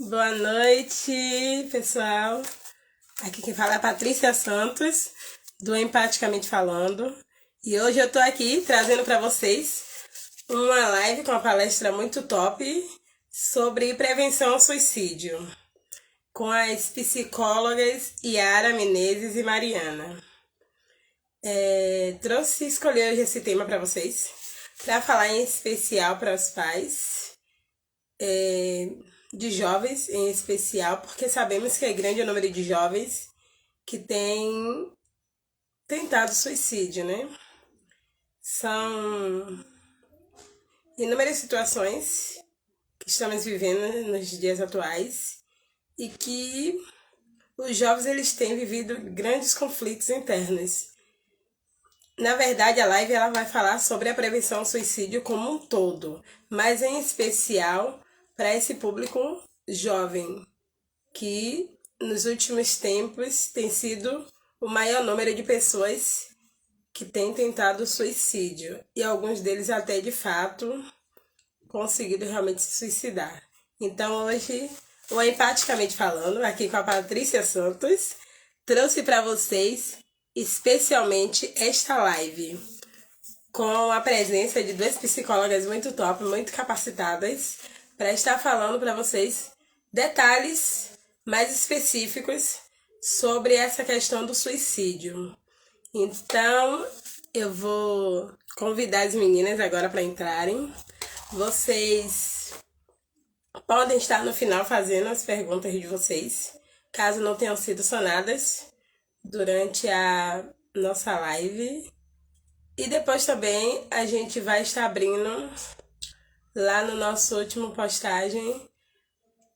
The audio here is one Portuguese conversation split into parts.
Boa noite, pessoal. Aqui quem fala é a Patrícia Santos, do Empaticamente Falando. E hoje eu tô aqui trazendo para vocês uma live com uma palestra muito top sobre prevenção ao suicídio, com as psicólogas Yara Menezes e Mariana. Escolhi hoje esse tema para vocês, para falar em especial para os pais, de jovens em especial, porque sabemos que é grande o número de jovens que têm tentado suicídio, né? São inúmeras situações que estamos vivendo nos dias atuais e que os jovens eles têm vivido grandes conflitos internos. Na verdade, a live ela vai falar sobre a prevenção ao suicídio como um todo, mas em especial para esse público jovem, que nos últimos tempos tem sido o maior número de pessoas que têm tentado suicídio, e alguns deles até de fato conseguido realmente se suicidar. Então hoje, o Empaticamente Falando, aqui com a Patrícia Santos, trouxe para vocês especialmente esta live, com a presença de duas psicólogas muito top, muito capacitadas, para estar falando para vocês detalhes mais específicos sobre essa questão do suicídio. Então, eu vou convidar as meninas agora para entrarem. Vocês podem estar no final fazendo as perguntas de vocês, caso não tenham sido sanadas durante a nossa live. E depois também a gente vai estar abrindo lá no nosso último postagem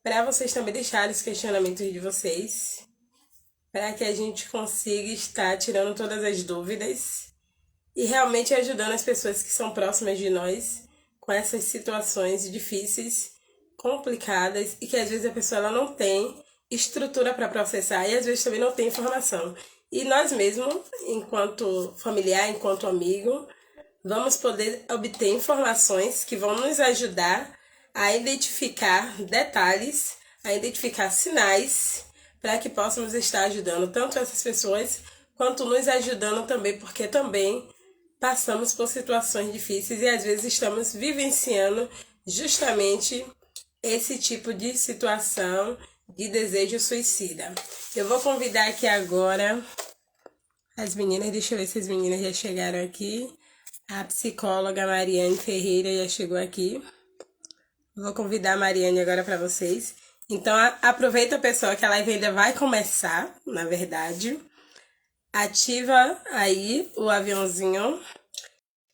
para vocês também deixarem os questionamentos de vocês, para que a gente consiga estar tirando todas as dúvidas e realmente ajudando as pessoas que são próximas de nós com essas situações difíceis, complicadas e que às vezes a pessoa ela não tem estrutura para processar e às vezes também não tem informação. E nós mesmos, enquanto familiar, enquanto amigo, vamos poder obter informações que vão nos ajudar a identificar detalhes, a identificar sinais, para que possamos estar ajudando tanto essas pessoas, quanto nos ajudando também, porque também passamos por situações difíceis e às vezes estamos vivenciando justamente esse tipo de situação de desejo suicida. Eu vou convidar aqui agora as meninas, deixa eu ver se as meninas já chegaram aqui. A psicóloga Mariane Ferreira já chegou aqui. Vou convidar a Mariane agora para vocês. Então, aproveita, pessoal, que a live ainda vai começar, na verdade. Ativa aí o aviãozinho.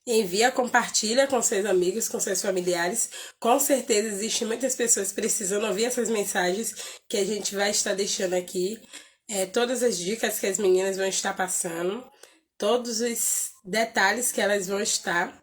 Envia, compartilha com seus amigos, com seus familiares. Com certeza existem muitas pessoas precisando ouvir essas mensagens que a gente vai estar deixando aqui. Todas as dicas que as meninas vão estar passando. Todos os detalhes que elas vão estar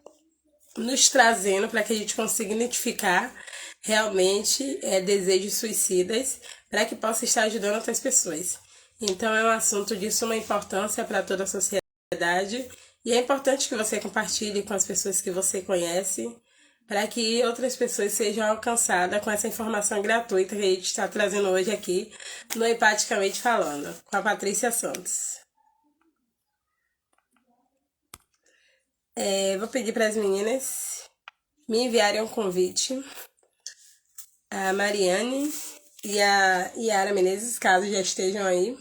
nos trazendo para que a gente consiga identificar realmente desejos suicidas, para que possa estar ajudando outras pessoas. Então é um assunto de suma importância para toda a sociedade e é importante que você compartilhe com as pessoas que você conhece, para que outras pessoas sejam alcançadas com essa informação gratuita que a gente está trazendo hoje aqui no Empaticamente Falando, com a Patrícia Santos. Vou pedir para as meninas me enviarem um convite. A Mariane e a Yara Menezes, caso já estejam aí,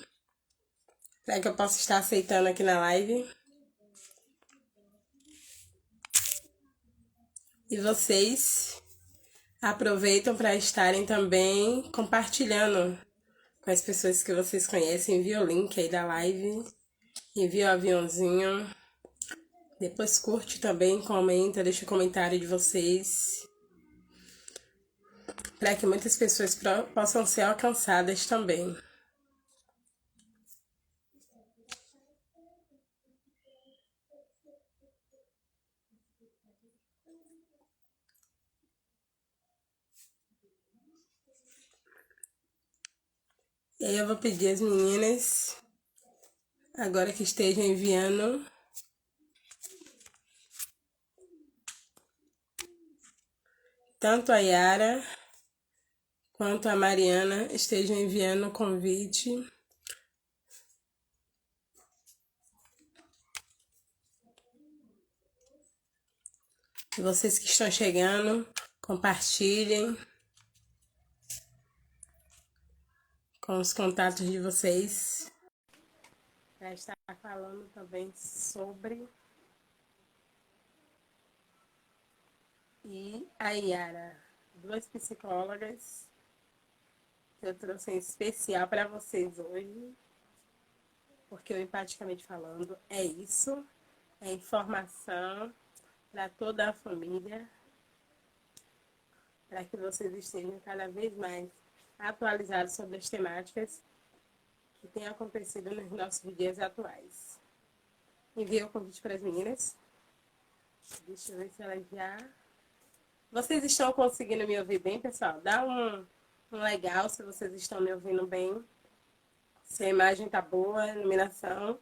para que eu possa estar aceitando aqui na live. E vocês aproveitam para estarem também compartilhando com as pessoas que vocês conhecem. Envia o link aí da live, envia o aviãozinho. Depois curte também, comenta, deixa o comentário de vocês, para que muitas pessoas possam ser alcançadas também. E aí eu vou pedir às meninas, agora que estejam enviando, tanto a Yara enquanto a Mariana esteja enviando o convite. E vocês que estão chegando, compartilhem com os contatos de vocês. Já está falando também sobre... E a Yara, 2 psicólogas que eu trouxe em especial para vocês hoje, porque o Empaticamente Falando é isso, é informação para toda a família, para que vocês estejam cada vez mais atualizados sobre as temáticas que têm acontecido nos nossos dias atuais. Enviei o convite para as meninas. Deixa eu ver se elas já... Vocês estão conseguindo me ouvir bem, pessoal? Dá um legal se vocês estão me ouvindo bem. Se a imagem tá boa, a iluminação.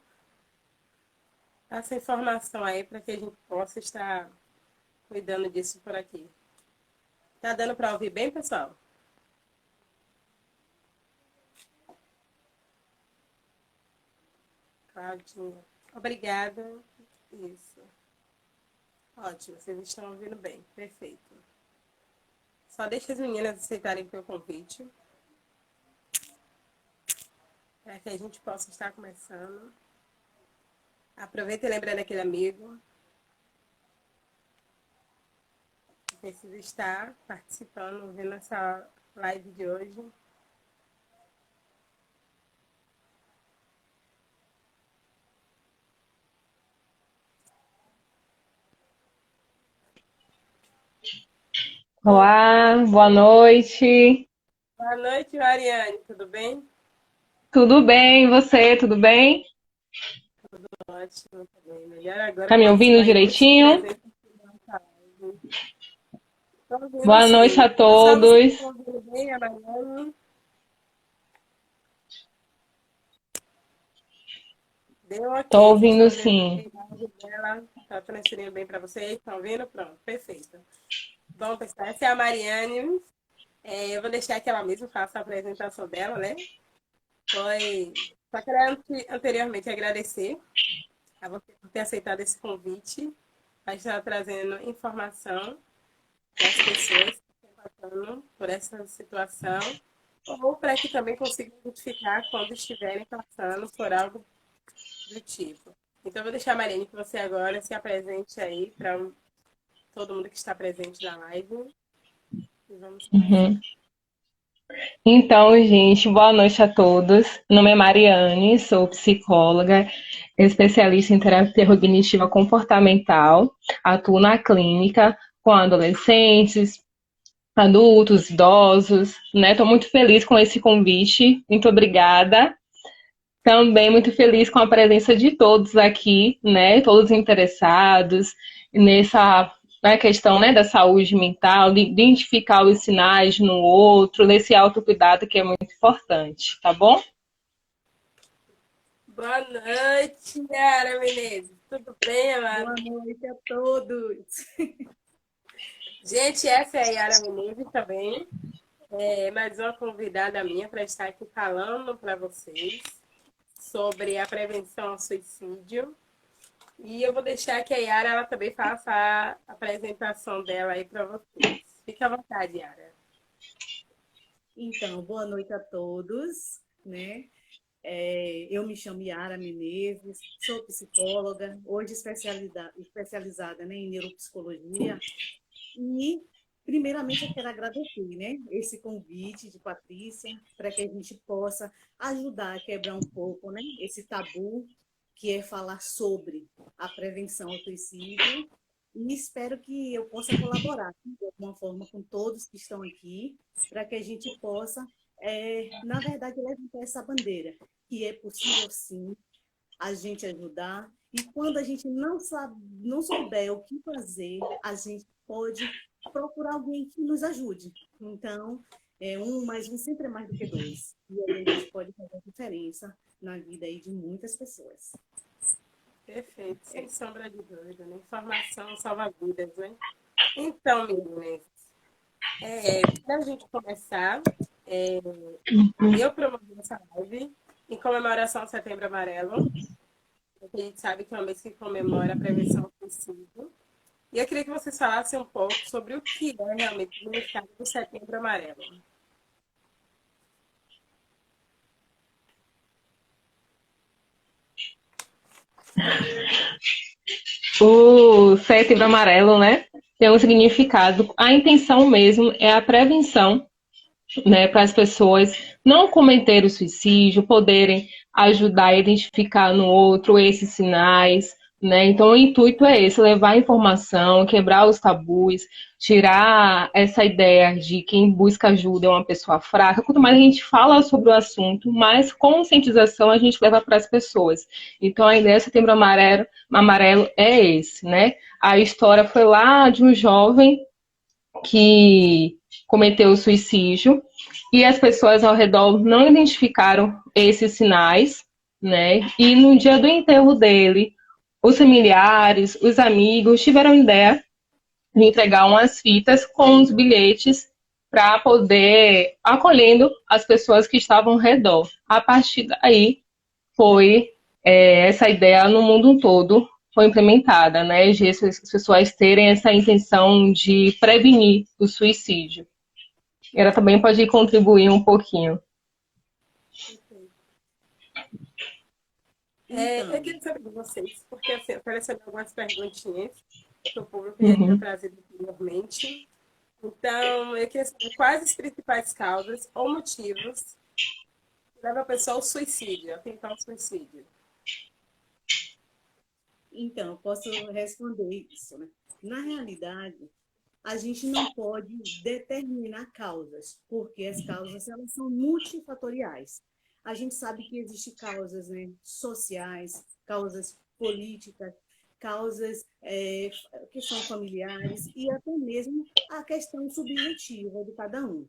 Passa informação aí para que a gente possa estar cuidando disso por aqui. Tá dando para ouvir bem, pessoal? Claudinha. Obrigada. Isso. Ótimo, vocês estão ouvindo bem. Perfeito. Só deixa as meninas aceitarem o meu convite. Para que a gente possa estar começando. Aproveita e lembra daquele amigo que precisa estar participando, vendo essa live de hoje. Olá, boa noite. Boa noite, Mariane. Tudo bem? Tudo bem, e você? Tudo bem? Ótimo, também. Melhor agora Tá me ouvindo participar em direitinho? presença. Estou ouvindo Boa noite sim. a Pessoal, vocês todos. estão ouvindo bem a Mariane? Deu Tô ok. Vocês estão ouvindo ouvindo sim. bem? A áudio dela está transferindo bem para vocês? Estão ouvindo? Pronto, perfeito. Bom, pessoal, essa é a Mariane. Eu vou deixar que ela mesma faça a apresentação dela, né? Só queria anteriormente agradecer a você por ter aceitado esse convite para estar trazendo informação para as pessoas que estão passando por essa situação ou para que também consigam identificar quando estiverem passando por algo do tipo. Então, eu vou deixar a Marine que você agora se apresente aí para todo mundo que está presente na live e vamos começar. Uhum. Então, gente, boa noite a todos. Meu nome é Mariane, sou psicóloga, especialista em terapia cognitiva comportamental. Atuo na clínica com adolescentes, adultos, idosos, né? Estou muito feliz com esse convite. Muito obrigada. Também muito feliz com a presença de todos aqui, né? Todos interessados nessa questão, né, da saúde mental, de identificar os sinais no outro, nesse autocuidado que é muito importante, tá bom? Boa noite, Yara Menezes. Tudo bem, amada? Boa noite a todos. Gente, essa é a Yara Menezes também. Mais uma convidada minha para estar aqui falando para vocês sobre a prevenção ao suicídio. E eu vou deixar que a Yara ela também faça a apresentação dela aí para vocês. Fique à vontade, Yara. Então, boa noite a todos, né? Eu me chamo Yara Menezes, sou psicóloga, hoje especializada, né, em neuropsicologia. E, primeiramente, eu quero agradecer, né, esse convite de Patrícia, para que a gente possa ajudar a quebrar um pouco, né, esse tabu que é falar sobre a prevenção ao suicídio. E espero que eu possa colaborar de alguma forma com todos que estão aqui, para que a gente possa, na verdade, levantar essa bandeira, que é possível sim a gente ajudar. E quando a gente não souber o que fazer, a gente pode procurar alguém que nos ajude. Então, um mais um sempre é mais do que dois. E aí a gente pode fazer a diferença na vida aí de muitas pessoas. Perfeito, sem sombra de dúvida, né? Informação salva vidas, né? Então, meninas, para a gente começar, Eu promovi essa live em comemoração ao Setembro Amarelo, porque a gente sabe que é um mês que comemora a prevenção ao suicídio. E eu queria que vocês falassem um pouco sobre o que é realmente o significado do Setembro Amarelo. O Setembro Amarelo, né, tem um significado. A intenção mesmo é a prevenção, né, para as pessoas não cometerem o suicídio, poderem ajudar a identificar no outro esses sinais, né? Então o intuito é esse, levar a informação, quebrar os tabus, tirar essa ideia de quem busca ajuda é uma pessoa fraca. Quanto mais a gente fala sobre o assunto, mais conscientização a gente leva para as pessoas. Então a ideia do Setembro Amarelo é esse, né? A história foi lá de um jovem que cometeu o suicídio e as pessoas ao redor não identificaram esses sinais, né? E no dia do enterro dele, os familiares, os amigos tiveram ideia de entregar umas fitas com os bilhetes para poder acolhendo as pessoas que estavam ao redor. A partir daí foi essa ideia no mundo todo foi implementada, né? De as pessoas terem essa intenção de prevenir o suicídio. Ela também pode contribuir um pouquinho. Eu queria saber de vocês, porque assim, apareceram algumas perguntinhas que o público já tinha trazido anteriormente. Então, eu queria saber quais as principais causas ou motivos que levam a pessoa ao suicídio, a tentar o suicídio. Então, posso responder isso, né? Na realidade, a gente não pode determinar causas, porque as causas elas são multifatoriais. A gente sabe que existem causas, né, sociais, causas políticas, causas que são familiares e até mesmo a questão subjetiva de cada um.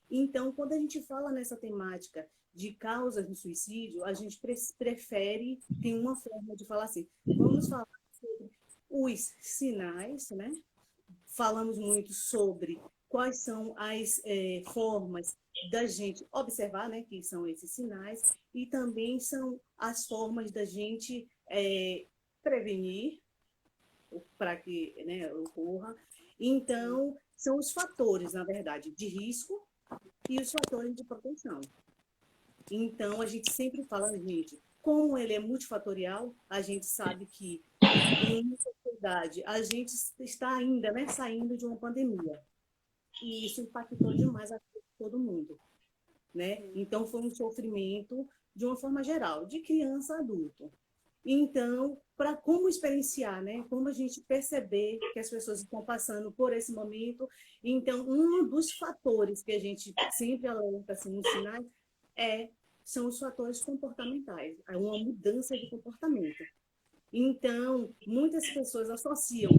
Então, quando a gente fala nessa temática de causas do suicídio, a gente prefere, tem uma forma de falar assim, vamos falar sobre os sinais, né? Falamos muito sobre quais são as formas da gente observar, né, que são esses sinais, e também são as formas da gente prevenir para que, né, ocorra. Então, são os fatores, na verdade, de risco e os fatores de proteção. Então, a gente sempre fala, gente, como ele é multifatorial, a gente sabe que em uma sociedade a gente está ainda, né, saindo de uma pandemia. E isso impactou demais a todo mundo, né? Então, foi um sofrimento de uma forma geral, de criança a adulto. Então, para como experienciar, né? Como a gente perceber que as pessoas estão passando por esse momento. Então, um dos fatores que a gente sempre alerta assim, nos sinais são os fatores comportamentais, uma mudança de comportamento. Então, muitas pessoas associam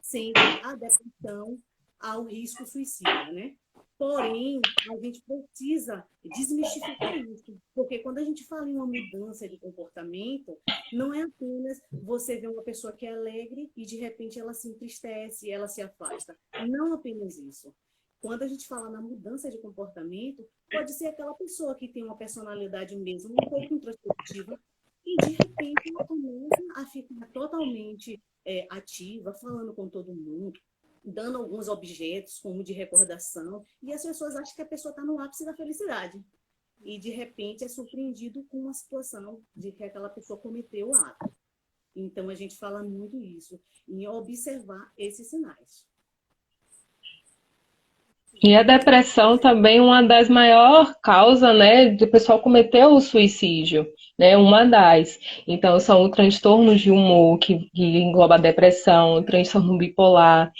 sempre a depressão ao risco suicida, né? Porém, a gente precisa desmistificar isso, porque quando a gente fala em uma mudança de comportamento, não é apenas você ver uma pessoa que é alegre e de repente ela se entristece, ela se afasta. Não apenas isso. Quando a gente fala na mudança de comportamento, pode ser aquela pessoa que tem uma personalidade mesmo um pouco introspectiva e de repente ela começa a ficar totalmente ativa, falando com todo mundo, dando alguns objetos como de recordação, e as pessoas acham que a pessoa está no ápice da felicidade. E, de repente, é surpreendido com uma situação de que aquela pessoa cometeu o ato. Então, a gente fala muito isso, em observar esses sinais. E a depressão também é uma das maiores causas, né, do pessoal cometer o suicídio, né, uma das. Então, são os transtornos de humor, que engloba a depressão, o transtorno bipolar,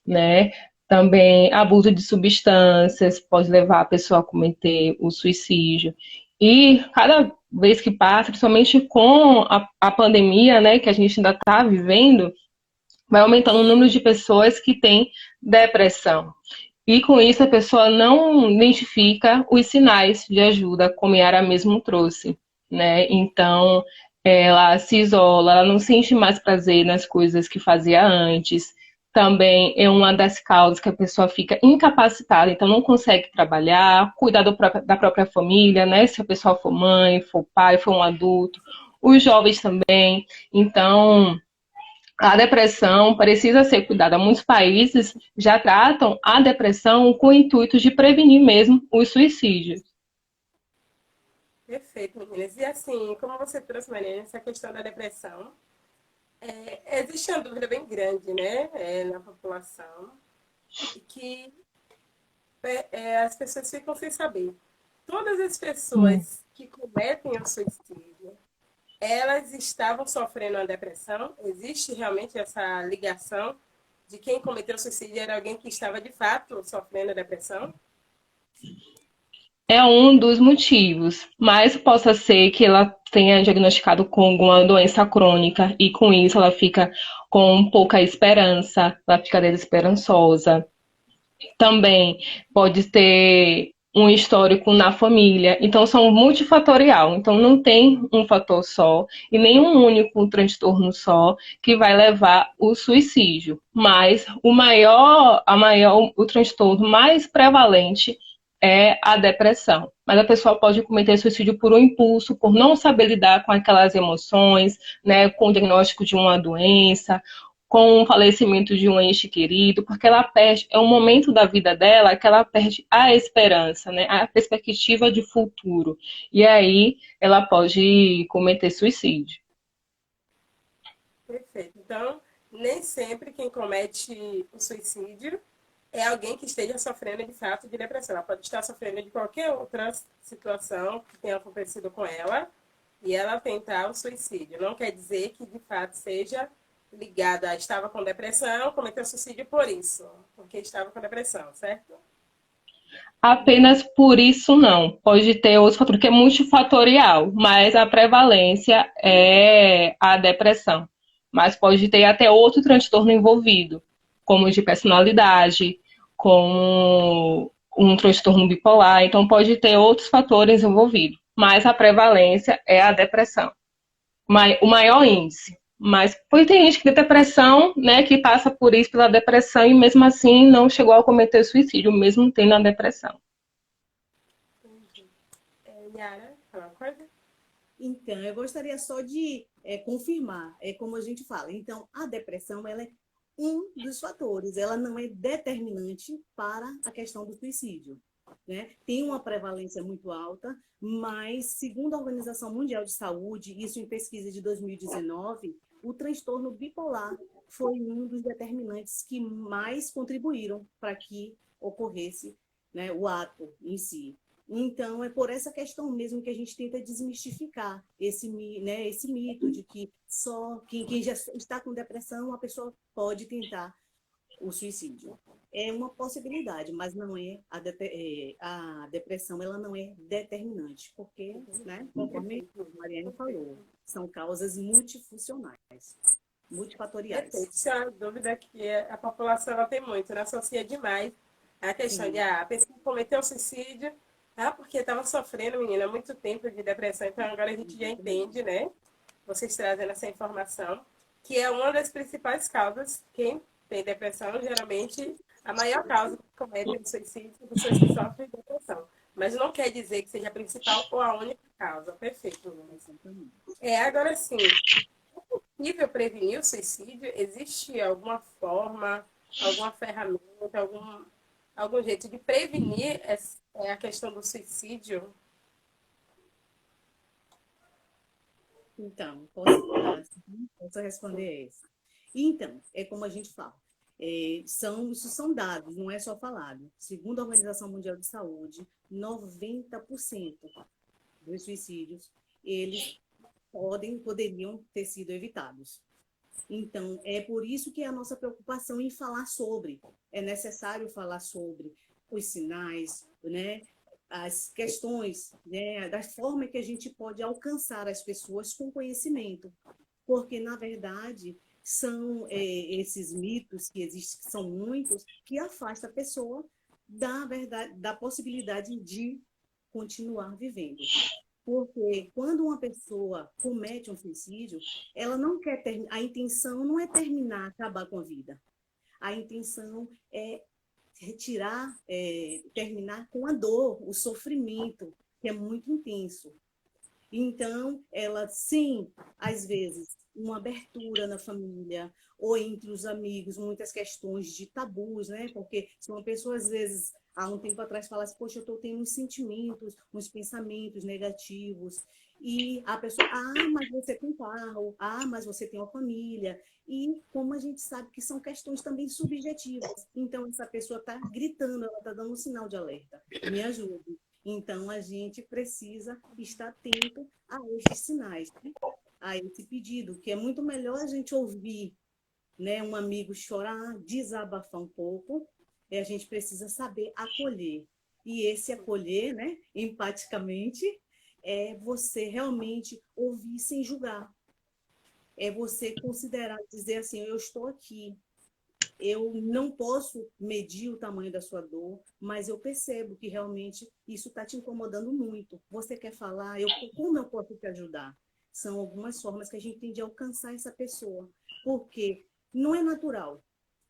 né, também abuso de substâncias pode levar a pessoa a cometer o suicídio. E cada vez que passa, principalmente com a pandemia, né, que a gente ainda está vivendo, vai aumentando o número de pessoas que têm depressão. E com isso a pessoa não identifica os sinais de ajuda, como a Yara mesmo trouxe, né? Então, ela se isola, ela não sente mais prazer nas coisas que fazia antes, também é uma das causas que a pessoa fica incapacitada, então não consegue trabalhar, cuidar da própria família, né? Se a pessoa for mãe, for pai, for um adulto, os jovens também. Então, a depressão precisa ser cuidada. Muitos países já tratam a depressão com o intuito de prevenir mesmo os suicídios. Perfeito, meninas. E assim, como você trouxe, Mariana, essa questão da depressão, existe uma dúvida bem grande, né, na população, e que as pessoas ficam sem saber. Todas as pessoas que cometem o suicídio, elas estavam sofrendo uma depressão? Existe realmente essa ligação de quem cometeu o suicídio era alguém que estava de fato sofrendo a depressão? É um dos motivos, mas possa ser que ela tenha diagnosticado com alguma doença crônica e com isso ela fica com pouca esperança, ela fica desesperançosa. Também pode ter um histórico na família, então são multifatorial, então não tem um fator só e nenhum único transtorno só que vai levar o suicídio, mas o transtorno mais prevalente é a depressão. Mas a pessoa pode cometer suicídio por um impulso, por não saber lidar com aquelas emoções, né, com o diagnóstico de uma doença, com o falecimento de um ente querido, porque ela perde, é um momento da vida dela que ela perde a esperança, né, a perspectiva de futuro. E aí ela pode cometer suicídio. Perfeito. Então, nem sempre quem comete o suicídio é alguém que esteja sofrendo de fato de depressão. Ela pode estar sofrendo de qualquer outra situação que tenha acontecido com ela e ela tentar o suicídio. Não quer dizer que de fato seja ligada a estava com depressão, cometeu suicídio por isso, porque estava com depressão, certo? Apenas por isso não. Pode ter outros fatores, porque é multifatorial, mas a prevalência é a depressão. Mas pode ter até outro transtorno envolvido, como de personalidade, como um transtorno bipolar. Então pode ter outros fatores envolvidos, mas a prevalência é a depressão. O maior índice. Mas tem gente que tem depressão, né, que passa por isso, pela depressão, e mesmo assim não chegou a cometer suicídio, mesmo tendo a depressão. Yara, fala uma coisa? Então, eu gostaria só de confirmar, como a gente fala. Então, a depressão, ela é um dos fatores, ela não é determinante para a questão do suicídio, né? Tem uma prevalência muito alta, mas, segundo a Organização Mundial de Saúde, isso em pesquisa de 2019, o transtorno bipolar foi um dos determinantes que mais contribuíram para que ocorresse, né, o ato em si. Então, é por essa questão mesmo que a gente tenta desmistificar esse mito de que só quem já está com depressão, a pessoa pode tentar o suicídio. É uma possibilidade, mas não é a depressão, ela não é determinante, porque, né, conforme a Mariane falou, são causas multifuncionais, multifatoriais. Perfeito. Isso é uma dúvida que a população ela tem muito, né? Associa demais a questão de Sim. a pessoa cometeu suicídio, porque estava sofrendo, menina, há muito tempo de depressão. Então agora a gente já entende, né? Vocês trazendo essa informação, que é uma das principais causas. Quem tem depressão, geralmente, a maior causa que comete suicídio são pessoas que sofrem de depressão. Mas não quer dizer que seja a principal ou a única causa. Perfeito, Luiz. Agora sim, possível prevenir o suicídio? Existe alguma forma, alguma ferramenta, algum jeito de prevenir a questão do suicídio? Então, posso responder essa. Então, é como a gente fala, isso são dados, não é só falado. Segundo a Organização Mundial de Saúde, 90% dos suicídios, eles poderiam ter sido evitados. Então, é por isso que é a nossa preocupação em falar sobre. É necessário falar sobre os sinais, né? As questões, né? Da forma que a gente pode alcançar as pessoas com conhecimento. Porque, na verdade, são esses mitos que existem, que são muitos, que afastam a pessoa da possibilidade de continuar vivendo. Porque quando uma pessoa comete um suicídio, ela não quer a intenção não é terminar, acabar com a vida. a intenção é retirar, terminar com a dor, o sofrimento, que é muito intenso. Então, ela, sim, às vezes, uma abertura na família ou entre os amigos, muitas questões de tabus, né? Porque se uma pessoa, às vezes, há um tempo atrás, falasse, poxa, eu estou tendo uns sentimentos, uns pensamentos negativos, e a pessoa, mas você tem carro, mas você tem uma família, e como a gente sabe que são questões também subjetivas, então essa pessoa está gritando, ela está dando um sinal de alerta, me ajude. Então, a gente precisa estar atento a esses sinais, né? A esse pedido, que é muito melhor a gente ouvir, né, um amigo chorar, desabafar um pouco, e a gente precisa saber acolher. E esse acolher, né, empaticamente, é você realmente ouvir sem julgar. É você considerar, dizer assim, eu estou aqui, eu não posso medir o tamanho da sua dor, mas eu percebo que realmente isso está te incomodando muito. Você quer falar? Como eu posso te ajudar? São algumas formas que a gente tem de alcançar essa pessoa. Porque não é natural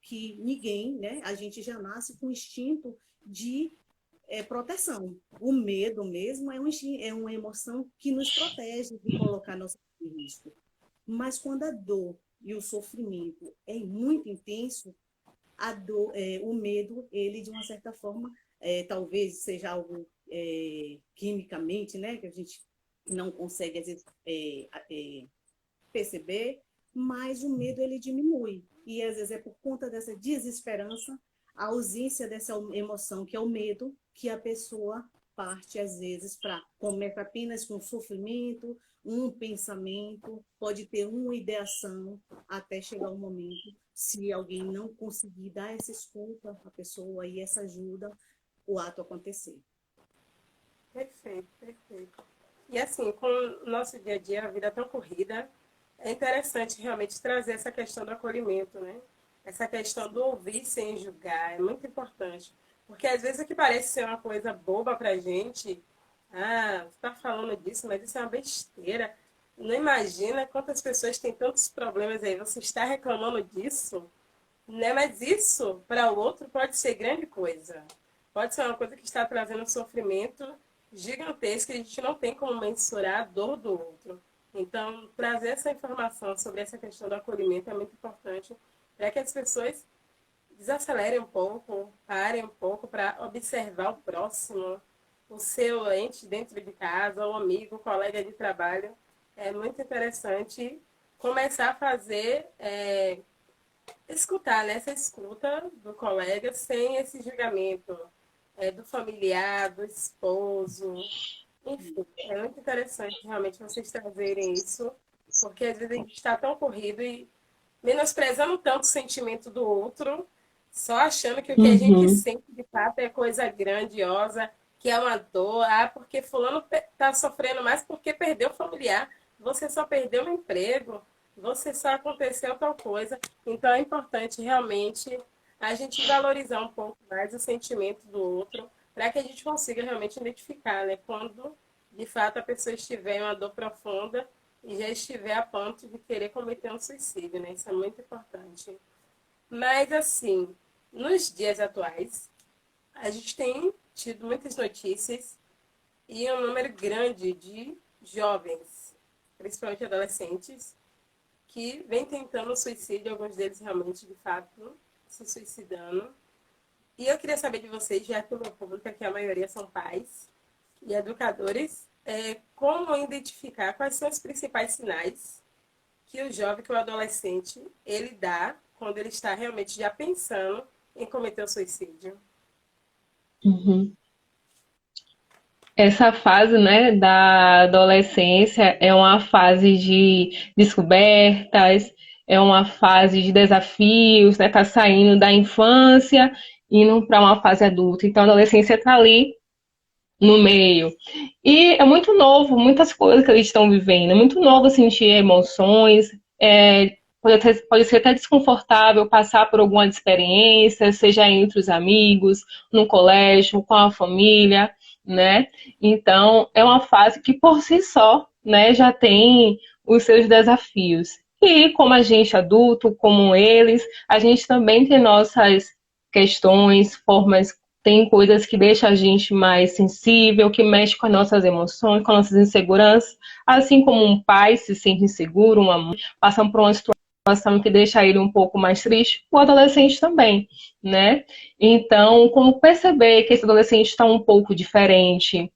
que ninguém, né? A gente já nasce com instinto de proteção. O medo mesmo é uma emoção que nos protege de colocar nossa vida em risco. Mas quando a dor e o sofrimento é muito intenso, a dor, o medo, ele de uma certa forma, talvez seja algo quimicamente, né, que a gente não consegue às vezes perceber, mas o medo ele diminui e às vezes é por conta dessa desesperança, a ausência dessa emoção que é o medo, que a pessoa parte às vezes para começa apenas com sofrimento, um pensamento, pode ter uma ideação até chegar o momento, se alguém não conseguir dar essa escuta à pessoa e essa ajuda, o ato acontecer. Perfeito, perfeito. E assim, com o nosso dia a dia, a vida tão corrida, é interessante realmente trazer essa questão do acolhimento, né? Essa questão do ouvir sem julgar, é muito importante. Porque às vezes o que parece ser uma coisa boba pra gente, você tá falando disso, mas isso é uma besteira. Não imagina quantas pessoas têm tantos problemas aí, você está reclamando disso, né? Mas isso, para o outro, pode ser grande coisa. Pode ser uma coisa que está trazendo um sofrimento gigantesco, que a gente não tem como mensurar a dor do outro. Então, trazer essa informação sobre essa questão do acolhimento é muito importante para que as pessoas desacelerem um pouco, parem um pouco para observar o próximo, o seu ente dentro de casa, o amigo, o colega de trabalho. É muito interessante começar a fazer, escutar, né? Essa escuta do colega sem esse julgamento do familiar, do esposo. Enfim, é muito interessante realmente vocês trazerem isso, porque às vezes a gente está tão corrido e menosprezando tanto o sentimento do outro, só achando que o que a gente Uhum. sente de fato é coisa grandiosa, que é uma dor, porque fulano está sofrendo mais porque perdeu o familiar, você só perdeu o emprego, você só aconteceu tal coisa. Então é importante realmente a gente valorizar um pouco mais o sentimento do outro, para que a gente consiga realmente identificar, né, quando de fato a pessoa estiver em uma dor profunda e já estiver a ponto de querer cometer um suicídio, né? Isso é muito importante. Mas, assim, nos dias atuais, a gente tem tido muitas notícias e um número grande de jovens, principalmente adolescentes, que vem tentando suicídio, alguns deles realmente, de fato, se suicidando. E eu queria saber de vocês, já que o meu público aqui, a maioria são pais e educadores, como identificar quais são os principais sinais que o jovem, que o adolescente, ele dá quando ele está realmente já pensando em cometer o suicídio. Uhum. Essa fase, né, da adolescência é uma fase de descobertas, é uma fase de desafios, né, tá saindo da infância, indo para uma fase adulta. Então, a adolescência está ali no meio. E é muito novo, muitas coisas que eles estão vivendo. É muito novo sentir emoções, pode ser até desconfortável passar por alguma experiência, seja entre os amigos, no colégio, com a família, né? Então, é uma fase que por si só, né, já tem os seus desafios. E como a gente adulto, como eles, a gente também tem nossas questões, formas, tem coisas que deixam a gente mais sensível, que mexe com as nossas emoções, com as nossas inseguranças. Assim como um pai se sente inseguro, uma mãe passa por uma situação que deixa ele um pouco mais triste, o adolescente também, né? Então, como perceber que esse adolescente está um pouco diferente,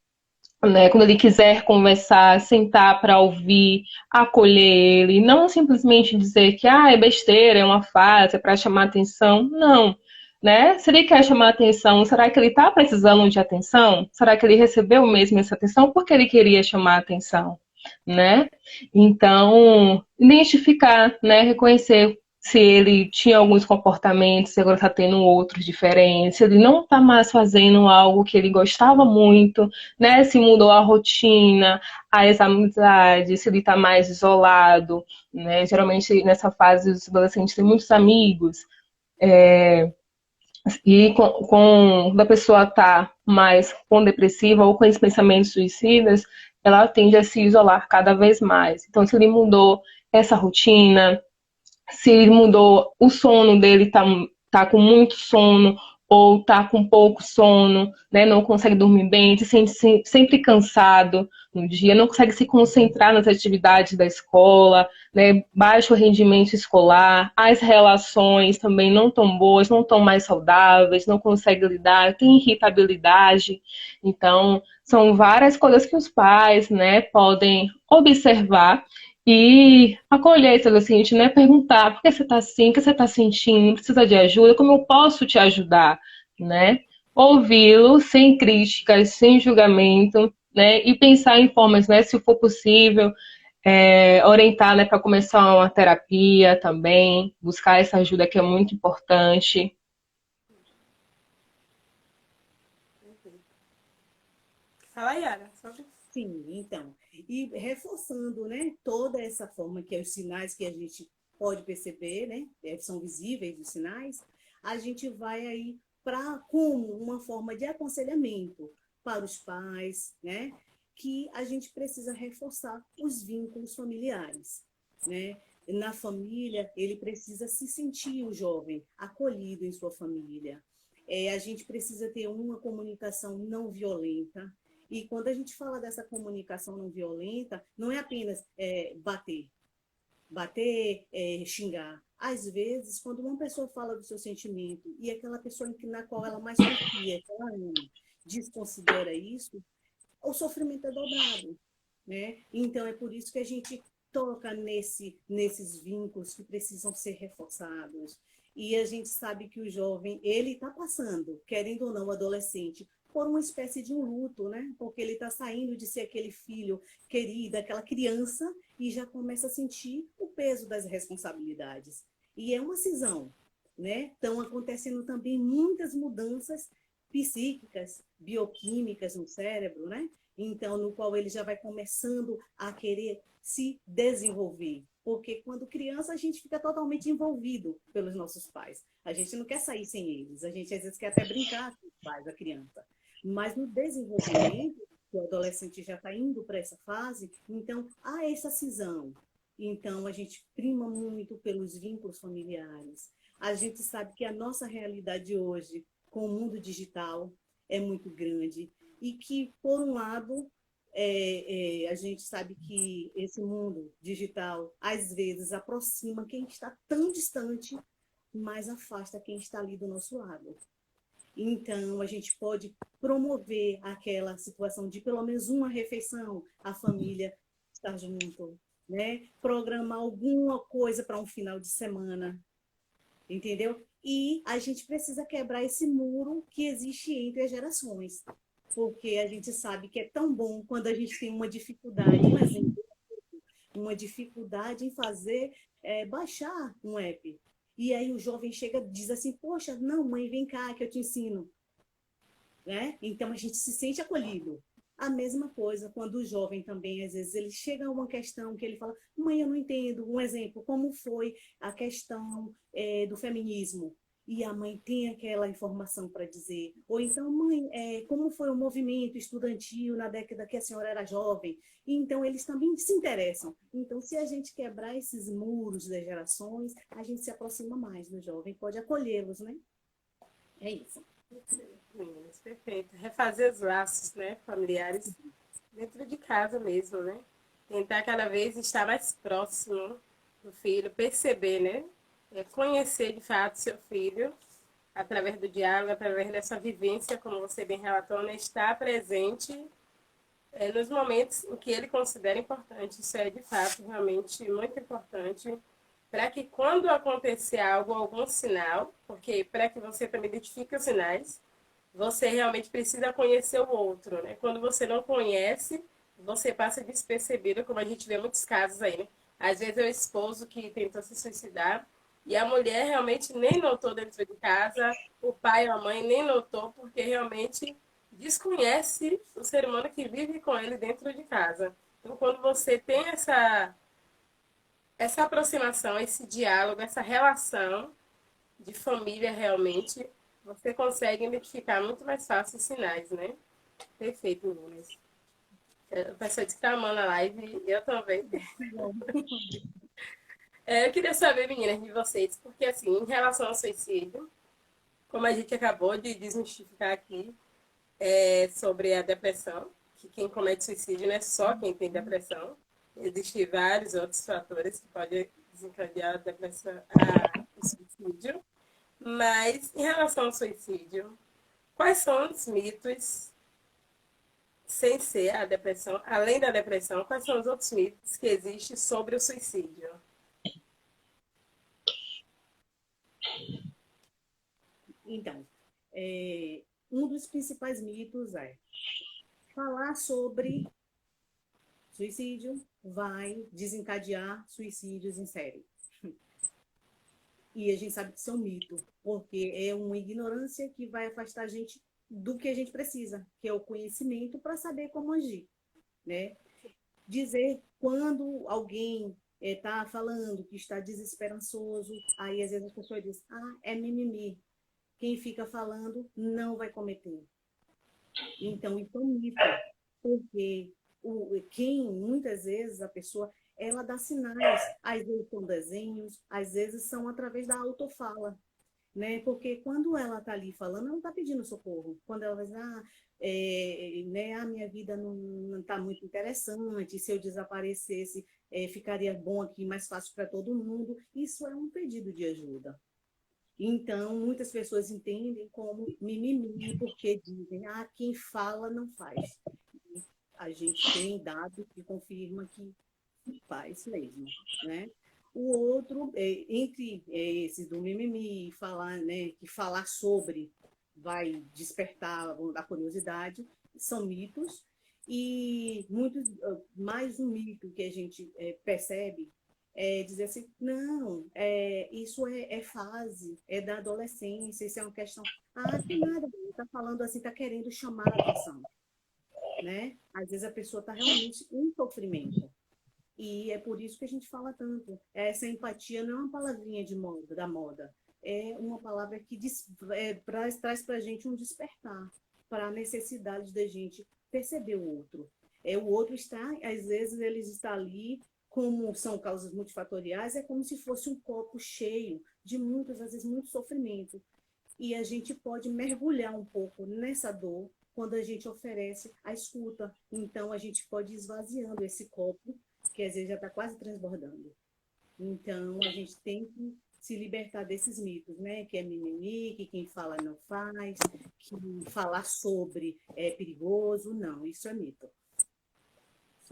né? Quando ele quiser conversar, sentar para ouvir, acolher ele, não simplesmente dizer que é besteira, é uma fase, é para chamar atenção. Não. Né? Se ele quer chamar atenção, será que ele está precisando de atenção? Será que ele recebeu mesmo essa atenção porque ele queria chamar atenção? Né? Então, identificar, né? Reconhecer se ele tinha alguns comportamentos, se agora está tendo outros diferentes, se ele não está mais fazendo algo que ele gostava muito, né? Se mudou a rotina, as amizades, se ele está mais isolado, né? Geralmente nessa fase os adolescentes têm muitos amigos, e quando a pessoa está mais com depressiva ou com esses pensamentos suicidas, ela tende a se isolar cada vez mais. Então, se ele mudou essa rotina, se ele mudou o sono dele, tá com muito sono ou tá com pouco sono, né? Não consegue dormir bem, se sente sempre cansado no dia, não consegue se concentrar nas atividades da escola, né? Baixo rendimento escolar, as relações também não tão boas, não tão mais saudáveis, não consegue lidar, tem irritabilidade. Então, são várias coisas que os pais, né, podem observar e acolher esse adolescente, né? Perguntar por que você está assim, o que você está sentindo, precisa de ajuda, como eu posso te ajudar, né? Ouvi-lo sem críticas, sem julgamento, né? E pensar em formas, né? Se for possível, orientar, né? Para começar uma terapia também, buscar essa ajuda que é muito importante. Fala, Yara. Sim, então, e reforçando, né, toda essa forma que é os sinais que a gente pode perceber, né, são visíveis os sinais, a gente vai aí para como uma forma de aconselhamento para os pais, né, que a gente precisa reforçar os vínculos familiares, né? Na família, ele precisa se sentir o jovem acolhido em sua família. A gente precisa ter uma comunicação não violenta, e quando a gente fala dessa comunicação não violenta, não é apenas bater, xingar. Às vezes, quando uma pessoa fala do seu sentimento e aquela pessoa na qual ela mais confia, que ela ama, desconsidera isso, o sofrimento é dobrado, né? Então, é por isso que a gente toca nesses vínculos que precisam ser reforçados. E a gente sabe que o jovem, ele está passando, querendo ou não, o adolescente, por uma espécie de um luto, né? Porque ele está saindo de ser aquele filho querido, aquela criança, e já começa a sentir o peso das responsabilidades. E é uma cisão, né? Estão acontecendo também muitas mudanças psíquicas, bioquímicas no cérebro, né? Então, no qual ele já vai começando a querer se desenvolver. Porque quando criança a gente fica totalmente envolvido pelos nossos pais. A gente não quer sair sem eles. A gente às vezes quer até brincar com os pais, a criança. Mas no desenvolvimento, que o adolescente já está indo para essa fase, então há essa cisão. Então a gente prima muito pelos vínculos familiares. A gente sabe que a nossa realidade hoje, com o mundo digital, é muito grande. E que, por um lado, a gente sabe que esse mundo digital, às vezes, aproxima quem está tão distante, mas afasta quem está ali do nosso lado. Então, a gente pode promover aquela situação de pelo menos uma refeição, a família estar junto, né? Programar alguma coisa para um final de semana, entendeu? E a gente precisa quebrar esse muro que existe entre as gerações, porque a gente sabe que é tão bom quando a gente tem uma dificuldade, um exemplo, uma dificuldade em fazer, baixar um app. E aí o jovem chega e diz assim, poxa, não, mãe, vem cá que eu te ensino. Né? Então a gente se sente acolhido. A mesma coisa quando o jovem também, às vezes, ele chega a uma questão que ele fala, mãe, eu não entendo. Um exemplo, como foi a questão do feminismo. e a mãe tem aquela informação para dizer. Ou então, mãe, como foi o movimento estudantil na década que a senhora era jovem? E então, eles também se interessam. Então, se a gente quebrar esses muros das gerações, a gente se aproxima mais do jovem, pode acolhê-los, né? É isso. Meninas, perfeito. Refazer os laços, né, familiares dentro de casa mesmo, né? Tentar cada vez estar mais próximo do filho, perceber, né? Conhecer de fato seu filho através do diálogo, através dessa vivência, como você bem relatou, né? Estar presente nos momentos em que ele considera importante. Isso é de fato realmente muito importante para que quando acontecer algo, algum sinal, porque para que você também identifique os sinais, você realmente precisa conhecer o outro, né? Quando você não conhece, você passa despercebido, como a gente vê muitos casos aí, né? Às vezes é o esposo que tentou se suicidar e a mulher realmente nem notou dentro de casa, o pai ou a mãe nem notou, porque realmente desconhece o ser humano que vive com ele dentro de casa. Então, quando você tem essa aproximação, esse diálogo, essa relação de família realmente, você consegue identificar muito mais fácil os sinais, né? Perfeito, meninas. O pessoal disse que tá amando a live e eu também. Eu queria saber, meninas, de vocês, porque assim, em relação ao suicídio, como a gente acabou de desmistificar aqui, sobre a depressão, que quem comete suicídio não é só quem tem depressão, existem vários outros fatores que podem desencadear a depressão, o suicídio. Mas, em relação ao suicídio, quais são os mitos, sem ser a depressão, além da depressão, quais são os outros mitos que existem sobre o suicídio? Então, um dos principais mitos é falar sobre suicídio vai desencadear suicídios em série. E a gente sabe que isso é um mito, porque é uma ignorância que vai afastar a gente do que a gente precisa, que é o conhecimento para saber como agir, né? Dizer quando alguém está falando que está desesperançoso, aí às vezes as pessoas dizem, é mimimi. Quem fica falando não vai cometer. Então, isso é um mito, porque muitas vezes, a pessoa, ela dá sinais, às vezes são desenhos, às vezes são através da autofala, né? Porque quando ela está ali falando, ela não está pedindo socorro. Quando ela vai dizer, né, a minha vida não está muito interessante, se eu desaparecesse, ficaria bom aqui, mais fácil para todo mundo. Isso é um pedido de ajuda. Então, muitas pessoas entendem como mimimi, porque dizem, quem fala não faz. E a gente tem dados que confirmam que faz mesmo, né? O outro, entre esses do mimimi, falar, né, que falar sobre vai despertar a curiosidade, são mitos. E mais um mito que a gente percebe dizer assim, não, isso é fase, é da adolescência, isso é uma questão. Que nada, está falando assim, está querendo chamar a atenção, né? Às vezes a pessoa está realmente em sofrimento. E é por isso que a gente fala tanto. Essa empatia não é uma palavrinha da moda, é uma palavra que traz para a gente um despertar, para a necessidade da gente perceber o outro. O outro está, às vezes, ele está ali, como são causas multifatoriais, é como se fosse um copo cheio de muitas, às vezes, muito sofrimento. E a gente pode mergulhar um pouco nessa dor quando a gente oferece a escuta. Então, a gente pode ir esvaziando esse copo, que às vezes já está quase transbordando. Então, a gente tem que se libertar desses mitos, né? Que é mimimi, que quem fala não faz, que falar sobre é perigoso. Não, isso é mito.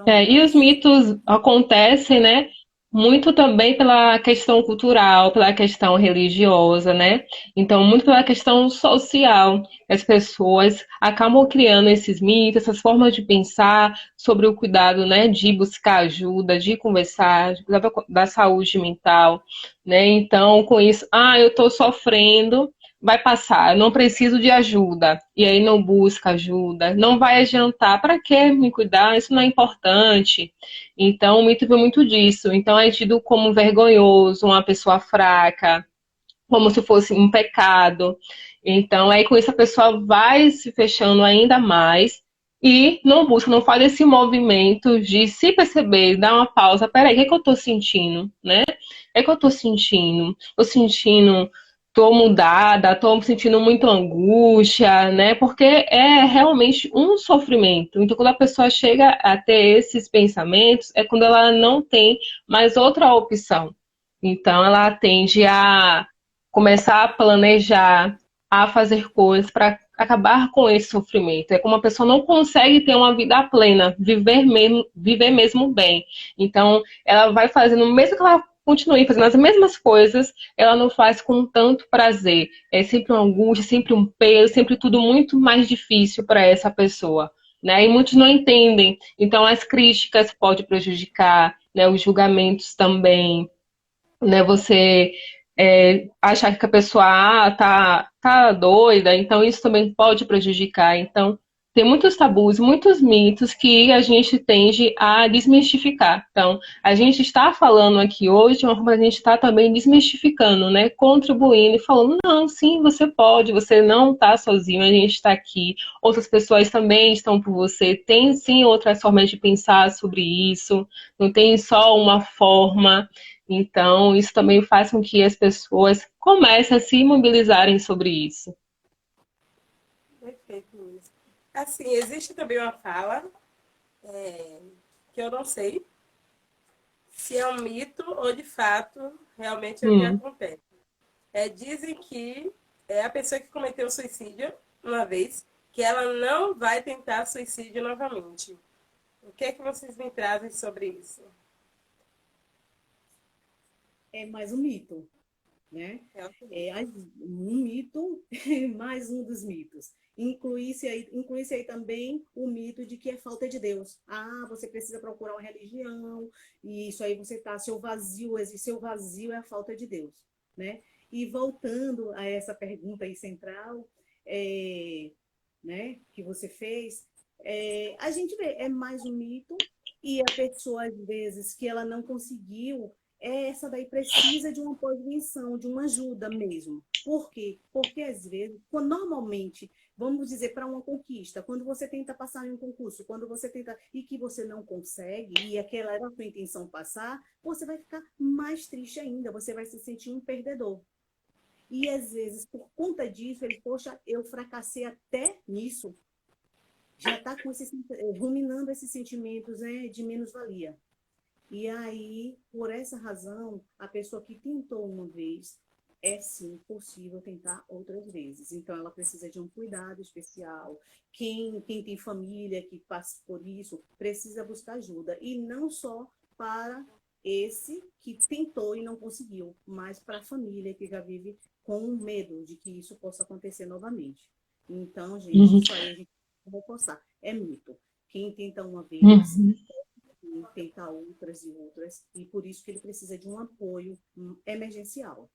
E os mitos acontecem, né? Muito também pela questão cultural, pela questão religiosa, né? Então, muito pela questão social. As pessoas acabam criando esses mitos, essas formas de pensar sobre o cuidado, né? De buscar ajuda, de conversar, de cuidar da saúde mental, né? Então, com isso, eu estou sofrendo, vai passar, eu não preciso de ajuda. E aí não busca ajuda, não vai adiantar. Para que me cuidar? Isso não é importante. Então, o mito vem muito disso. Então, é tido como vergonhoso, uma pessoa fraca, como se fosse um pecado. Então, aí com isso a pessoa vai se fechando ainda mais e não busca, não faz esse movimento de se perceber, dar uma pausa. Peraí, o que é que eu tô sentindo, né? O que é que eu tô sentindo? Tô sentindo, tô mudada, tô sentindo muita angústia, né? Porque é realmente um sofrimento. Então, quando a pessoa chega a ter esses pensamentos, é quando ela não tem mais outra opção. Então, ela tende a começar a planejar, a fazer coisas para acabar com esse sofrimento. É como a pessoa não consegue ter uma vida plena, viver mesmo bem. Então, ela vai fazendo, mesmo que ela continue fazendo as mesmas coisas, ela não faz com tanto prazer. É sempre uma angústia, sempre um peso, sempre tudo muito mais difícil para essa pessoa. Né? E muitos não entendem. Então, as críticas podem prejudicar, né? Os julgamentos também, né? Você achar que a pessoa tá doida, então isso também pode prejudicar. Então, tem muitos tabus, muitos mitos que a gente tende a desmistificar. Então, a gente está falando aqui hoje, mas a gente está também desmistificando, né? Contribuindo e falando, não, sim, você pode, você não está sozinho, a gente está aqui, outras pessoas também estão por você, tem sim outras formas de pensar sobre isso, não tem só uma forma. Então, isso também faz com que as pessoas comecem a se mobilizarem sobre isso. Perfeito, Luiz. Assim, existe também uma fala que eu não sei se é um mito ou de fato realmente é o que acontece. Dizem que é a pessoa que cometeu suicídio uma vez, que ela não vai tentar suicídio novamente. O que é que vocês me trazem sobre isso? É mais um mito, né? É o que Um mito, mais um dos mitos. Inclui-se aí também o mito de que é falta de Deus. Ah, você precisa procurar uma religião, e isso aí você está, seu vazio é a falta de Deus, né? E voltando a essa pergunta aí central, né, que você fez, a gente vê, é mais um mito, e a pessoa, às vezes, que ela não conseguiu, essa daí precisa de uma intervenção, de uma ajuda mesmo. Por quê? Porque, às vezes, normalmente, vamos dizer, para uma conquista, quando você tenta passar em um concurso, quando você tenta e que você não consegue, e aquela era a sua intenção passar, você vai ficar mais triste ainda, você vai se sentir um perdedor. E, às vezes, por conta disso, ele, poxa, eu fracassei até nisso, já está ruminando esses sentimentos, né, de menos-valia. E aí, por essa razão, a pessoa que tentou uma vez, é sim possível tentar outras vezes. Então, ela precisa de um cuidado especial. Quem tem família que passa por isso, precisa buscar ajuda. E não só para esse que tentou e não conseguiu, mas para a família que já vive com medo de que isso possa acontecer novamente. Então, gente, Uhum, isso aí a gente vai reforçar. É mito. Quem tenta uma vez, uhum. e tentar outras e outras, e por isso que ele precisa de um apoio emergencial,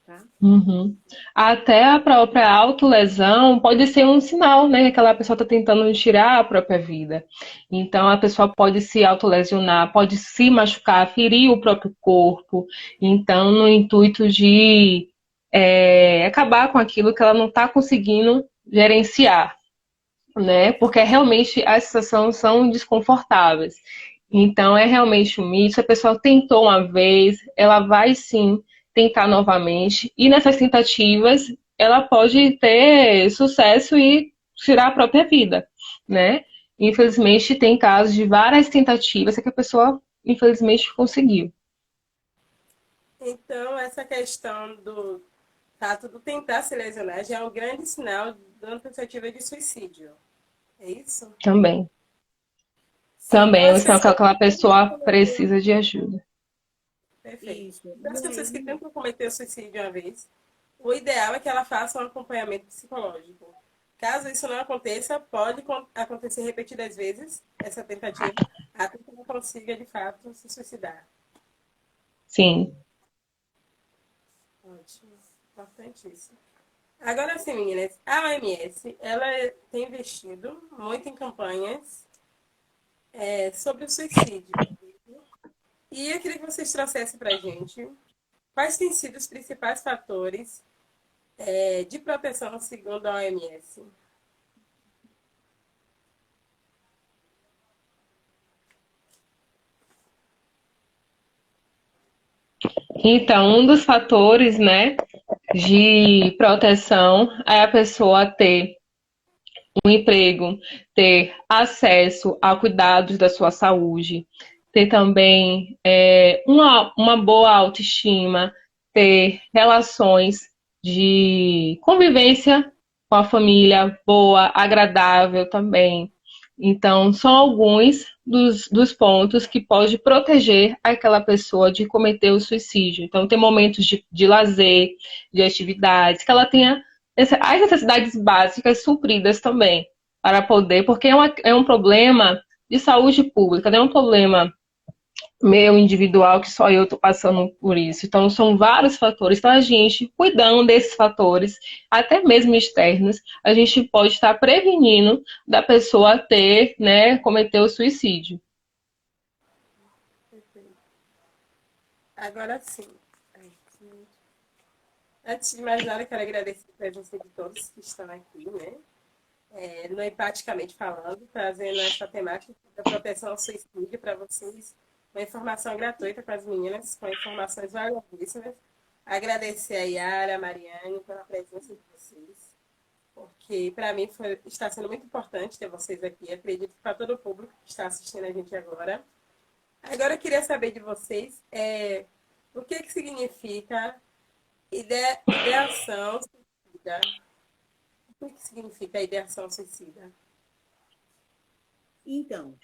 tá? Uhum. Até a própria autolesão pode ser um sinal, né, que aquela pessoa está tentando tirar a própria vida. Então, a pessoa pode se autolesionar, pode se machucar, ferir o próprio corpo. Então, no intuito de acabar com aquilo que ela não está conseguindo gerenciar, né? Porque realmente as situações são desconfortáveis. Então, é realmente um mito. Se a pessoa tentou uma vez, ela vai sim tentar novamente. E nessas tentativas, ela pode ter sucesso e tirar a própria vida, né? Infelizmente, tem casos de várias tentativas que a pessoa, infelizmente, conseguiu. Então, essa questão do fato de tentar se lesionar já é um grande sinal de uma tentativa de suicídio. É isso? Também. Então, Também, as então, que pessoas aquela que tentam pessoa cometer. precisa de ajuda. Perfeito. Isso. Então, as E pessoas que aí, tentam cometer o suicídio uma vez, o ideal é que ela faça um acompanhamento psicológico. Caso isso não aconteça, pode acontecer repetidas vezes essa tentativa, até que ela consiga, de fato, se suicidar. Sim. Ótimo. Importante isso. Agora sim, meninas, a OMS, ela tem investido muito em campanhas sobre o suicídio. E eu queria que vocês trouxessem para a gente quais têm sido os principais fatores de proteção segundo a OMS? Então, um dos fatores, né, de proteção é a pessoa ter um emprego, ter acesso a cuidados da sua saúde, ter também uma boa autoestima, ter relações de convivência com a família boa, agradável também. Então, são alguns dos pontos que pode proteger aquela pessoa de cometer o suicídio. Então, tem momentos de lazer, de atividades, que ela tenha as necessidades básicas supridas também, para poder, porque é um problema de saúde pública, não é um problema meu individual que só eu estou passando por isso. Então, são vários fatores. Então, a gente, cuidando desses fatores, até mesmo externos, a gente pode estar prevenindo da pessoa ter, né, cometer o suicídio. Agora sim. Antes de mais nada, eu quero agradecer a presença de todos que estão aqui, né? No Empaticamente Falando, trazendo essa temática da proteção ao suicídio para vocês, uma informação gratuita para as meninas, com informações valiosíssimas. Agradecer a Yara, a Mariane, pela presença de vocês, porque para mim está sendo muito importante ter vocês aqui. Acredito que para todo o público que está assistindo a gente agora. Agora eu queria saber de vocês o que significa ideação suicida. O que significa ideação suicida? Então,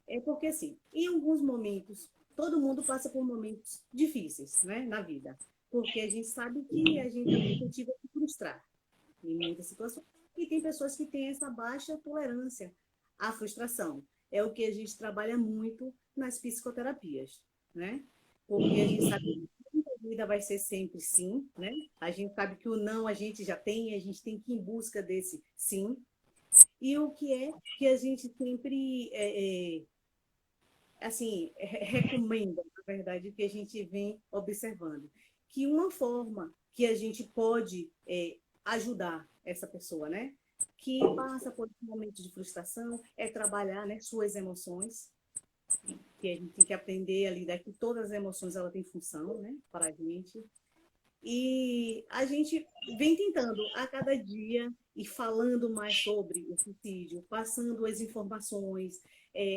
é porque assim, em alguns momentos, todo mundo passa por momentos difíceis, né, na vida. Porque a gente sabe que a gente é suscetível a se frustrar em muitas situações. E tem pessoas que têm essa baixa tolerância à frustração. É o que a gente trabalha muito nas psicoterapias, né? Porque a gente sabe que a vida vai ser sempre sim, né? A gente sabe que o não a gente já tem, a gente tem que ir em busca desse sim. E o que é que a gente sempre assim, recomenda, na verdade, que a gente vem observando. Que uma forma que a gente pode ajudar essa pessoa, né? Que passa por um momento de frustração, é trabalhar, né, suas emoções, que a gente tem que aprender a lidar que todas as emoções ela têm função, né, para a gente. E a gente vem tentando a cada dia e falando mais sobre o suicídio, passando as informações,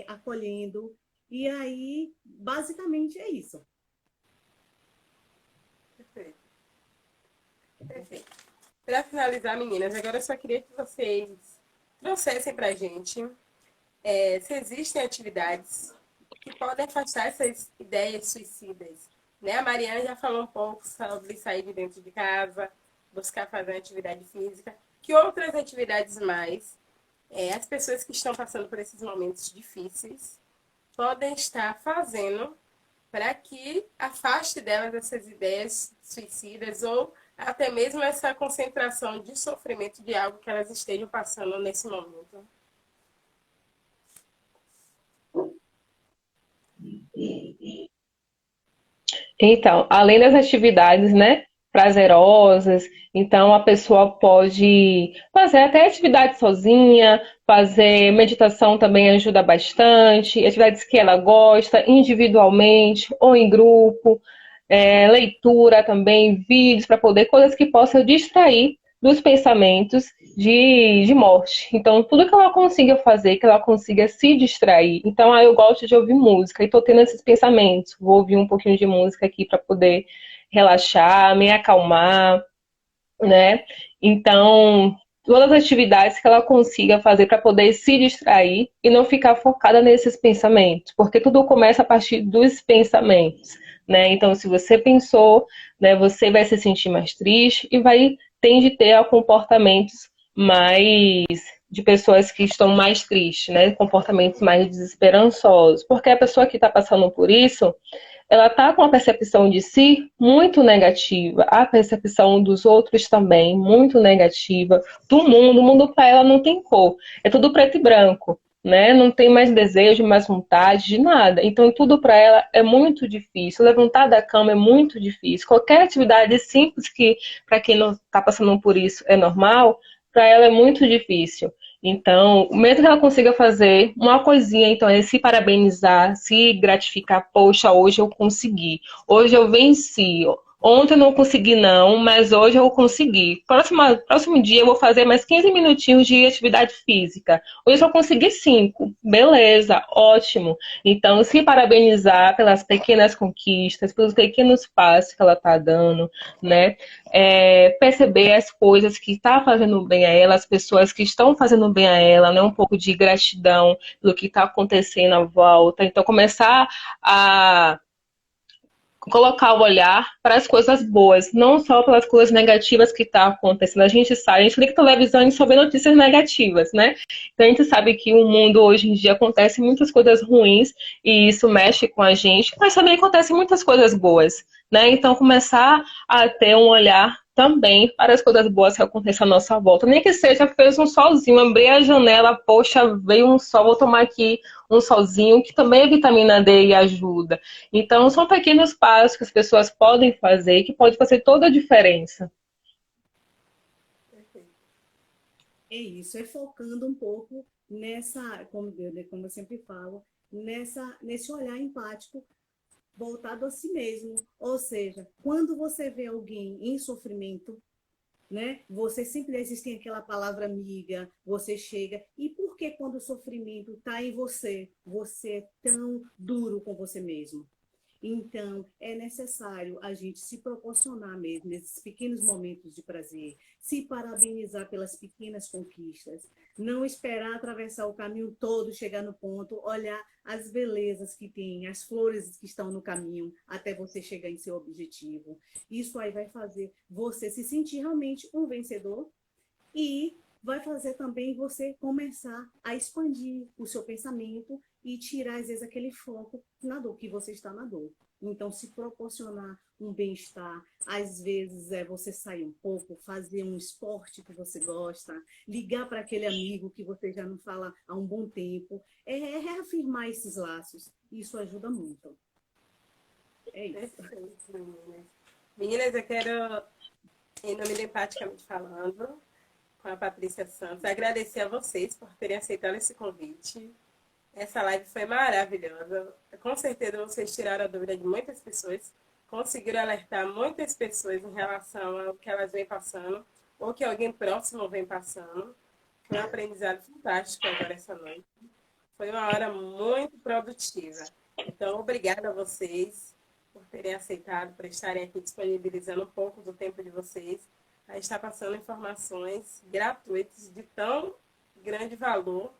acolhendo. E aí, basicamente, é isso. Perfeito. Perfeito. Para finalizar, meninas, agora eu só queria que vocês trouxessem para a gente se existem atividades que podem afastar essas ideias suicidas. Né? A Mariana já falou um pouco sobre sair de dentro de casa, buscar fazer uma atividade física. Que outras atividades mais as pessoas que estão passando por esses momentos difíceis podem estar fazendo para que afaste delas essas ideias suicidas ou até mesmo essa concentração de sofrimento de algo que elas estejam passando nesse momento? Então, além das atividades, né, prazerosas, então a pessoa pode fazer até atividade sozinha, fazer meditação também ajuda bastante, atividades que ela gosta, individualmente ou em grupo, leitura também, vídeos para poder, coisas que possam distrair dos pensamentos de morte. Então, tudo que ela consiga fazer, que ela consiga se distrair. Então, eu gosto de ouvir música e estou tendo esses pensamentos. Vou ouvir um pouquinho de música aqui para poder relaxar, me acalmar, né? Então, todas as atividades que ela consiga fazer para poder se distrair e não ficar focada nesses pensamentos, porque tudo começa a partir dos pensamentos, né? Então, se você pensou, né, você vai se sentir mais triste e tende a ter comportamentos mais de pessoas que estão mais tristes, né? Comportamentos mais desesperançosos, porque a pessoa que está passando por isso, ela está com a percepção de si muito negativa, a percepção dos outros também muito negativa, do mundo, o mundo para ela não tem cor, é tudo preto e branco, né? Não tem mais desejo, mais vontade de nada. Então, tudo para ela é muito difícil. Levantar da cama é muito difícil. Qualquer atividade simples que, para quem não está passando por isso, é normal, para ela é muito difícil. Então, mesmo que ela consiga fazer uma coisinha, então, é se parabenizar, se gratificar. Poxa, hoje eu consegui. Hoje eu venci. Ontem eu não consegui, não, mas hoje eu consegui. Próximo dia eu vou fazer mais 15 minutinhos de atividade física. Hoje eu consegui 5. Beleza, ótimo. Então, se parabenizar pelas pequenas conquistas, pelos pequenos passos que ela está dando, né? Perceber as coisas que está fazendo bem a ela, as pessoas que estão fazendo bem a ela, né? Um pouco de gratidão pelo que está acontecendo à volta. Então, começar a colocar o olhar para as coisas boas, não só pelas coisas negativas que estão acontecendo. A gente sabe, a gente liga a televisão e só vê notícias negativas, né? Então a gente sabe que o mundo hoje em dia acontece muitas coisas ruins e isso mexe com a gente, mas também acontecem muitas coisas boas, né? Então começar a ter um olhar também para as coisas boas que acontecem à nossa volta. Nem que seja, fez um solzinho, abri a janela, poxa, veio um sol, vou tomar aqui um solzinho, que também é vitamina D e ajuda. Então, são pequenos passos que as pessoas podem fazer e que pode fazer toda a diferença. É isso, é focando um pouco nessa, como eu sempre falo, nesse olhar empático voltado a si mesmo. Ou seja, quando você vê alguém em sofrimento, né? Você sempre existe aquela palavra amiga, você chega. E por que quando o sofrimento está em você, você é tão duro com você mesmo? Então, é necessário a gente se proporcionar mesmo nesses pequenos momentos de prazer, se parabenizar pelas pequenas conquistas, não esperar atravessar o caminho todo, chegar no ponto, olhar as belezas que tem, as flores que estão no caminho, até você chegar em seu objetivo. Isso aí vai fazer você se sentir realmente um vencedor e vai fazer também você começar a expandir o seu pensamento e tirar, às vezes, aquele foco na dor, que você está na dor. Então, se proporcionar um bem-estar, às vezes é você sair um pouco, fazer um esporte que você gosta, ligar para aquele amigo que você já não fala há um bom tempo, é reafirmar esses laços. Isso ajuda muito. É isso. Perfeito, meninas. Meninas, eu quero, em nome do Empaticamente Falando, com a Patrícia Santos, agradecer a vocês por terem aceitado esse convite. Essa live foi maravilhosa. Com certeza vocês tiraram a dúvida de muitas pessoas, conseguiram alertar muitas pessoas em relação ao que elas vêm passando, ou que alguém próximo vem passando. Foi um aprendizado fantástico agora essa noite. Foi uma hora muito produtiva. Então, obrigada a vocês por terem aceitado, por estarem aqui disponibilizando um pouco do tempo de vocês a estar passando informações gratuitas de tão grande valor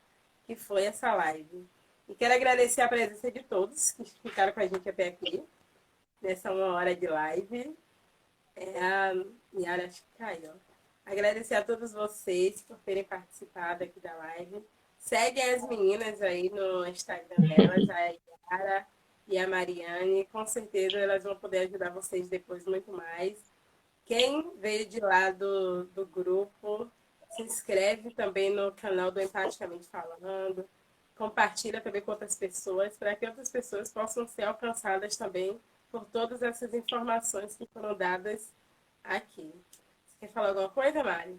que foi essa live. E quero agradecer a presença de todos que ficaram com a gente até aqui, nessa uma hora de live. A Yara, acho que caiu. Agradecer a todos vocês por terem participado aqui da live. Seguem as meninas aí no Instagram delas, a Yara e a Mariane. Com certeza elas vão poder ajudar vocês depois muito mais. Quem veio de lá do grupo, se inscreve também no canal do Empaticamente Falando. Compartilha também com outras pessoas, para que outras pessoas possam ser alcançadas também por todas essas informações que foram dadas aqui. Você quer falar alguma coisa, Mari?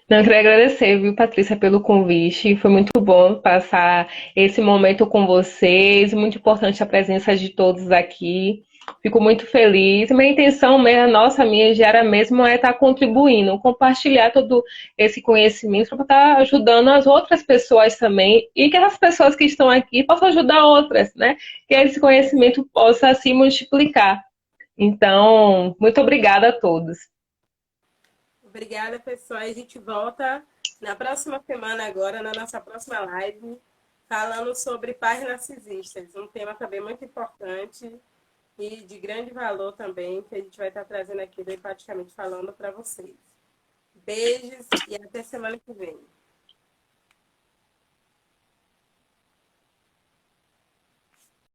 Não, eu queria agradecer, viu, Patrícia, pelo convite. Foi muito bom passar esse momento com vocês. Muito importante a presença de todos aqui. Fico muito feliz. Minha intenção, minha diária mesmo, é estar contribuindo, compartilhar todo esse conhecimento para estar ajudando as outras pessoas também e que as pessoas que estão aqui possam ajudar outras, né? Que esse conhecimento possa se multiplicar. Então, muito obrigada a todos. Obrigada, pessoal. A gente volta na próxima semana agora, na nossa próxima live, falando sobre pais narcisistas. Um tema também muito importante e de grande valor também, que a gente vai estar trazendo aqui do Empaticamente Falando para vocês. Beijos e até semana que vem.